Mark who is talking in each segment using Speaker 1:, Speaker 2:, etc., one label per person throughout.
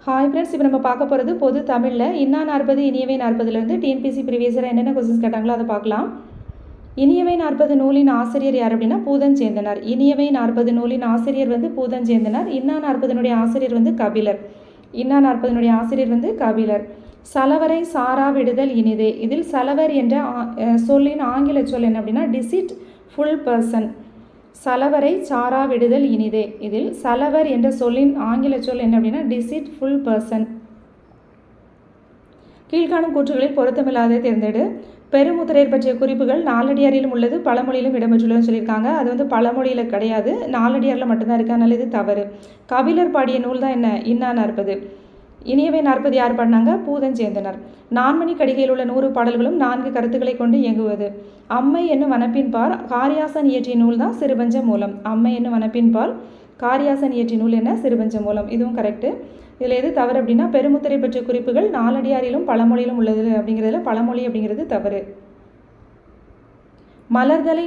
Speaker 1: Hi friends, இப்போ நம்ம பார்க்க போகிறது பொது தமிழில் இன்னா 40 இனியவை 40லேருந்து டிஎன்பிசி ப்ரீவியஸராக என்னென்ன கொஸ்டின்ஸ் கேட்டாங்களோ அதை பார்க்கலாம். இனியவை 40 நூலின் ஆசிரியர் யார் அப்படின்னா பூதஞ்சேந்தனார். இனியவை 40 நூலின் ஆசிரியர் வந்து பூதஞ்சேந்தனார். இன்னா 40 ஆசிரியர் வந்து கபிலர். இன்னா 40 ஆசிரியர் வந்து கபிலர். சலவரை சாரா விடுதல் இனிதே. இதில் சலவர் என்ற சொல்லின் ஆங்கில சொல் என்ன அப்படின்னா டிசிட் ஃபுல் பர்சன். சலவரை சாரா விடுதல் இனிதே. இதில் சலவர் என்ற சொல்லின் ஆங்கில சொல் என்ன அப்படின்னா டிசிட் ஃபுல் பர்சன். கீழ்காணும் கூற்றுகளில் பொருத்தமில்லாததை தேர்ந்தெடு. பெருமுத்திரையர் பற்றிய குறிப்புகள் நாலடியாரிலும் உள்ளது, பழமொழியிலும் இடம்பெற்றுள்ளதுன்னு சொல்லியிருக்காங்க. அது வந்து பழமொழியில் கிடையாது, நாலடியாரில் மட்டும்தான் இருக்குது. அதனால் இது தவறு. கபிலர் பாடிய நூல் தான் என்ன? இன்னா 40. இனியவை 40 யார் பாடினாங்க? பூதஞ்சேந்தனார். நான்மணி கடிகையில் உள்ள 100 பாடல்களும் 4 கருத்துக்களை கொண்டு இயங்குவது. அம்மை என்னும் வனப்பின்பால் காரியாசன் இயற்றிய நூல் தான் சிறுபஞ்ச மூலம். அம்மை என்னும் வனப்பின்பால் காரியாசன் இயற்றிய நூல் என்ன? சிறுபஞ்ச மூலம். இதுவும் கரெக்டு. இதில் எது தவறு அப்படின்னா பெருமுத்திரை பற்றிய குறிப்புகள் நாலடியாரிலும் பழமொழியிலும் உள்ளது அப்படிங்கிறதுல பழமொழி அப்படிங்கிறது தவறு. மலர்தலை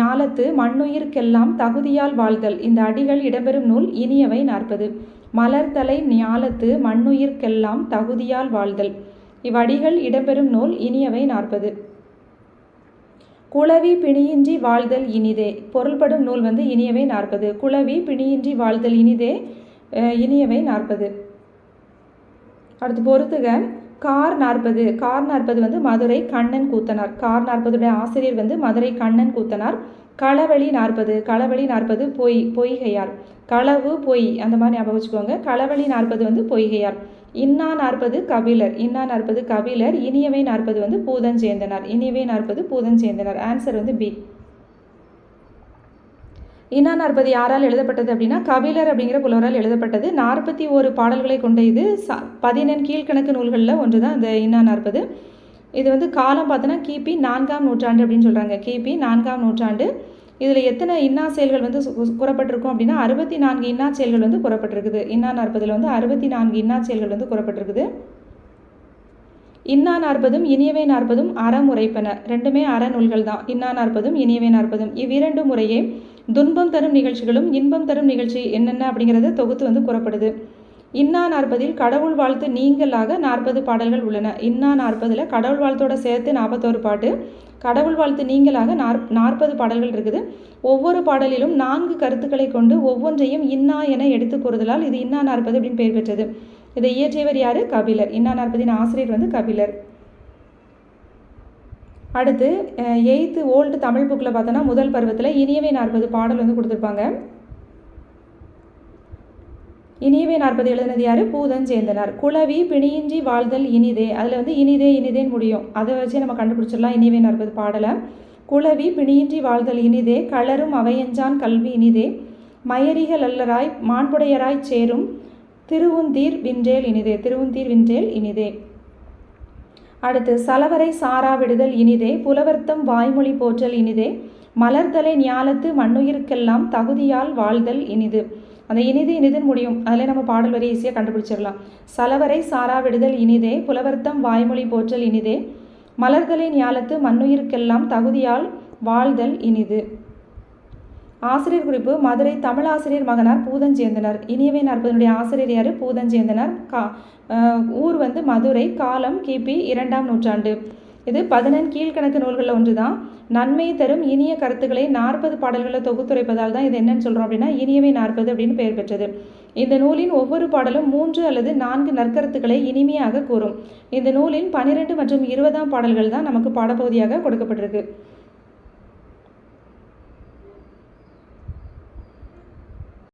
Speaker 1: ஞாலத்து மண்ணுயிர்க்கெல்லாம் தகுதியால் வாழ்தல். இந்த அடிகள் இடம்பெறும் நூல் இனியவை 40. மலர்தலை ஞாலத்து மண்ணுயிர்க்கெல்லாம் தகுதியால் வாழ்தல். இவ்வடிகள் இடம்பெறும் நூல் இனியவை 40. குளவி பிணியின்றி வாழ்தல் இனிதே. பொருள்படும் நூல் வந்து இனியவை 40. குளவி பிணியின்றி வாழ்தல் இனிதே, இனியவை 40. அடுத்து பொறுத்துக. கார் 40. கார் 40 வந்து மதுரை கண்ணன் கூத்தனார். கார் 40 ஆசிரியர் வந்து மதுரை கண்ணன் கூத்தனார். களவழி 40. களவழி 40 பொய்கையார். களவு பொய் அந்த மாதிரி ஞாபகம் வச்சுக்கோங்க. களவழி 40 வந்து பொய்கையார். இன்னா 40 கபிலர். இன்னா 40 கபிலர். இனியவை 40 வந்து பூதஞ்சேந்தனார். இனியவை 40 பூதஞ்சேந்தனார். ஆன்சர் வந்து பி. இன்னா 40 யாரால் எழுதப்பட்டது அப்படின்னா கபிலர் அப்படிங்கிற புலவரால் எழுதப்பட்டது. 41 பாடல்களை கொண்ட இது 14 கீழ்கணக்கு நூல்களில் ஒன்று தான் இந்த இன்னா 40. இது வந்து காலம் பார்த்தோன்னா கிபி 4ஆம் நூற்றாண்டு அப்படின்னு சொல்கிறாங்க. கிபி 4ஆம் நூற்றாண்டு. இதில் எத்தனை இன்னா செயல்கள் வந்து கூறப்பட்டிருக்கும் அப்படின்னா 64 இன்னா செயல்கள் வந்து கூறப்பட்டிருக்குது. இன்னா 40 வந்து 64 இன்னா செயல்கள் வந்து கூறப்பட்டிருக்குது. இன்னா 40 இனியவை 40 அறமுறைப்பன. ரெண்டுமே அறநூல்கள் தான். இன்னா 40 இனியவை 40 இவ்விரண்டு முறையே துன்பம் தரும் நிகழ்ச்சிகளும் இன்பம் தரும் நிகழ்ச்சி என்னென்ன அப்படிங்கிறத தொகுத்து வந்து கூறப்படுது. இன்னா 40 கடவுள் வாழ்த்து நீங்களாக 40 பாடல்கள் உள்ளன. இன்னா 40 கடவுள் வாழ்த்தோட சேர்த்து 41 பாட்டு, கடவுள் வாழ்த்து நீங்களாக 40 பாடல்கள் இருக்குது. ஒவ்வொரு பாடலிலும் 4 கருத்துக்களை கொண்டு ஒவ்வொன்றையும் இன்னா என எடுத்து கூறுதலால் இது இன்னா 40 அப்படின்னு பெயர் பெற்றது. இதை இயற்றியவர் யாரு? கபிலர். இன்னா 40 ஆசிரியர் வந்து கபிலர். அடுத்து 8th ஓல்டு தமிழ் புக்கில் பார்த்தோன்னா முதல் பருவத்தில் இனியவை 40 பாடல் வந்து கொடுத்துருப்பாங்க. இனியவை 40 எழுதினது யார்? பூதஞ்சேந்தனார். குளவி பிணியின்றி வாழ்தல் இனிதே. அதில் வந்து இனிதே இனிதேன்னு முடியும். அதை வச்சு நம்ம கண்டுபிடிச்சிடலாம் இனியவை 40 பாடலை. குளவி பிணியின்றி வாழ்தல் இனிதே, களரும் அவையஞ்சான் கல்வி இனிதே, மயரிகள் அல்லராய் மாண்புடையராய் சேரும் திருவுந்தீர் வின்றேல் இனிதே. திருவுந்தீர் வின்றேல் இனிதே. அடுத்து சலவரை சாரா விடுதல் இனிதே, புலவர்த்தம் வாய்மொழி போற்றல் இனிதே, மலர்தலை ஞாலத்து மண்ணுயிர்க்கெல்லாம் தகுதியால் வாழ்தல் இனிது. அந்த இனிது இனிதுன்னு முடியும். அதில் நம்ம பாடல் வரி ஈஸியாக கண்டுபிடிச்சிடலாம். சலவரை சாரா விடுதல் இனிதே, புலவர்த்தம் வாய்மொழி போற்றல் இனிதே, மலர்தலை ஞாலத்து மண்ணுயிர்க்கெல்லாம் தகுதியால் வாழ்தல் இனிது. ஆசிரியர் குறிப்பு. மதுரை தமிழாசிரியர் மகனார் பூதஞ்சேந்தனார். இனியவை 40 ஆசிரியர் யார்? பூதஞ்சேந்தனார். ஊர் வந்து மதுரை. காலம் கிபி 2ஆம் நூற்றாண்டு. இது 14 கீழ்கணக்கு நூல்களில் ஒன்று தான். நன்மை தரும் இனிய கருத்துக்களை 40 பாடல்களில் தொகுத்துரைப்பதால் தான் இது என்னன்னு சொல்கிறோம் அப்படின்னா இனியவை 40 அப்படின்னு பெயர் பெற்றது. இந்த நூலின் ஒவ்வொரு பாடலும் 3 அல்லது 4 நற்கருத்துக்களை இனிமையாக கூறும். இந்த நூலின் 12 மற்றும் 20ஆம் பாடல்கள் தான் நமக்கு பாடப்பகுதியாக கொடுக்கப்பட்டிருக்கு.